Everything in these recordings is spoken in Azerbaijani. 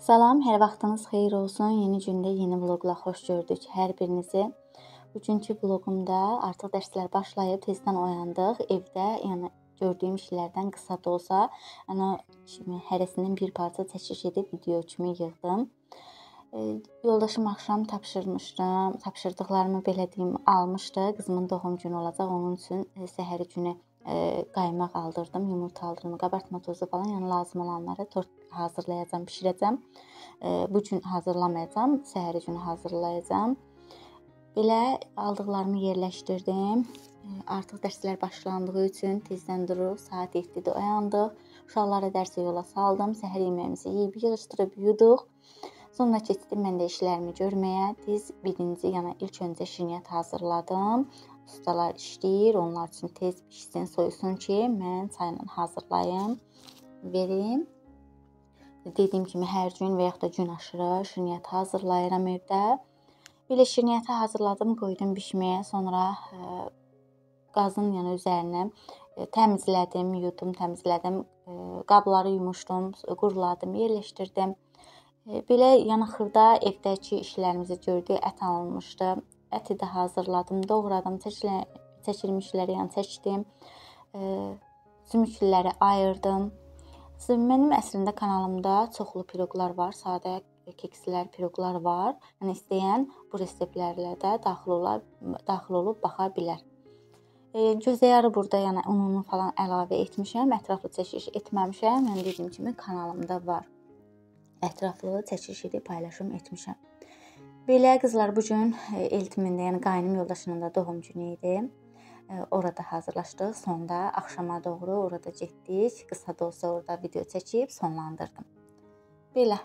Salam, hər vaxtınız xeyir olsun. Yeni gündə yeni vloqla xoş gördük hər birinizi. Bugünkü vloqumda artıq dərslər başlayıb, tezdən oyandıq. Evdə, yəni gördüyüm işlərdən qısa da olsa, ana kimi hərəsindən bir parça çəkiş edib video kimi yığdım. Yoldaşım axşam tapşırdıqlarımı belə deyim almışdı. Qızımın doğum günü olacaq, onun üçün səhəri günü qaymaq aldırdım, yumurta aldırdım, qabartma tozu falan, yəni lazım olanları tort hazırlayacağam, bişirəcəm. Bu gün hazırlamayacağam, səhəri günü hazırlayacağam. Belə aldıqlarımı yerləşdirdim. Artıq dərslər başlandığı üçün tezdən durub saat 7-də oyandıq. Uşaqları dərsə yola saldım. Səhər yeməyimizi yeyib yığışdırıb yuduq. Sonra keçdim mən də işlərimi görməyə. Yəni ilk öncə şirniyyat hazırladım. Ustalar işləyir, onlar üçün tez pişsin, soyusun ki, mən çayla hazırlayım, verim. Dediyim kimi hər gün və yaxud da gün aşırı şirniyyat hazırlayıram evdə. Belə şirniyyatı hazırladım, qoydum bişməyə. Sonra qazın yəni üzərinə təmizlədim, yudum, təmizlədim. Qabları yumuşdum, quruladım, yerləşdirdim. Belə yəni xırda evdəki işlərimizi gördük. Ət alınmışdı. Əti də hazırladım, doğradım, çəkilmişləri yəni çəkdim. Sümükləri ayırdım. Mənim əslində kanalımda çoxlu piroqlar var, sadə kekslər, piroqlar var. Yəni istəyən bu reseptlərlə də daxil olub baxa bilər. Gözəyarı burada yəni ununu falan əlavə etmişəm, ətraflı çəkiş etməmişəm. Mən dediyim kimi kanalımda var. Ətraflı çəkiş edib paylaşım etmişəm. Belə qızlar bu gün Eltimində, yəni qaynım yoldaşının da doğum günü idi. Orada hazırlaşdıq. Sonda axşama doğru orada getdik. Qısa da olsa orada video çəkib sonlandırdım. Belə.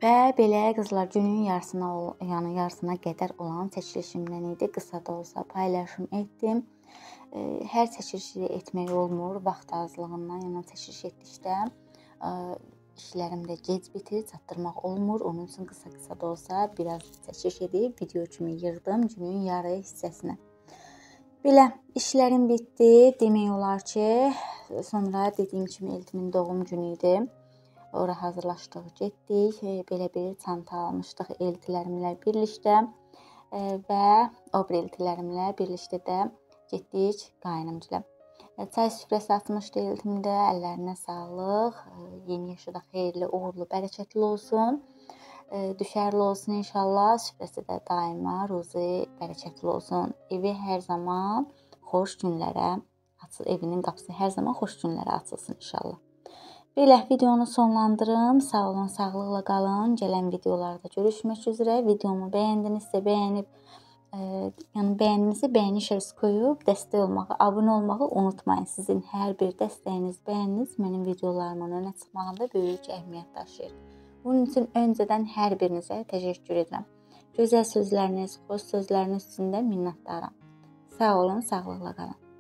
Və belə qızlar günün yarısına qədər olan çəkilişimdən idi. Qısa da olsa paylaşım etdim. Hər çəkilişi etmək olmur vaxt azlığından. Yəni çəkiliş etdikdə işlərim də gec bitir, çatdırmaq olmur. Onun üçün qısa da olsa biraz çəkiliş edib video kimi yığdım günün yarı hissəsinə. Belə işlərim bitdi. Demək olar ki, sonra dediyim kimi Eltimin doğum günü idi. Ora hazırlaşdıq, getdik. Belə bir çanta almışdıq eltilərimlə birlikdə və o bir eltilərimlə birlikdə də getdik qaynımgilə. Çay süfrəsi açmışdı Eltimdə. Əllərinə sağlıq. Yeni yaşı da xeyirli, uğurlu, bərəkətli olsun. Düşərli olsun inşallah. Süfrəsi də daima ruzi bərəkətli olsun. Evi hər zaman xoş günlərə açılsın. Evinin qapısı hər zaman xoş günlərə açılsın inşallah. Belə videonu sonlandırım. Sağ olun, sağlıqla qalın. Gələn videolarda görüşmək üzrə. Videomu bəyəndinizsə bəyəni işarəsi qoyub dəstək olmağı, abunə olmağı unutmayın. Sizin hər bir dəstəyiniz, bəyəniniz mənim videolarımın önə çıxmağında böyük əhəmiyyət daşıyır. Bunun üçün öncədən hər birinizə təşəkkür edirəm. Gözəl sözləriniz, xoş sözləriniz üçün də minnətdaram. Sağ olun, sağlıqla qalın.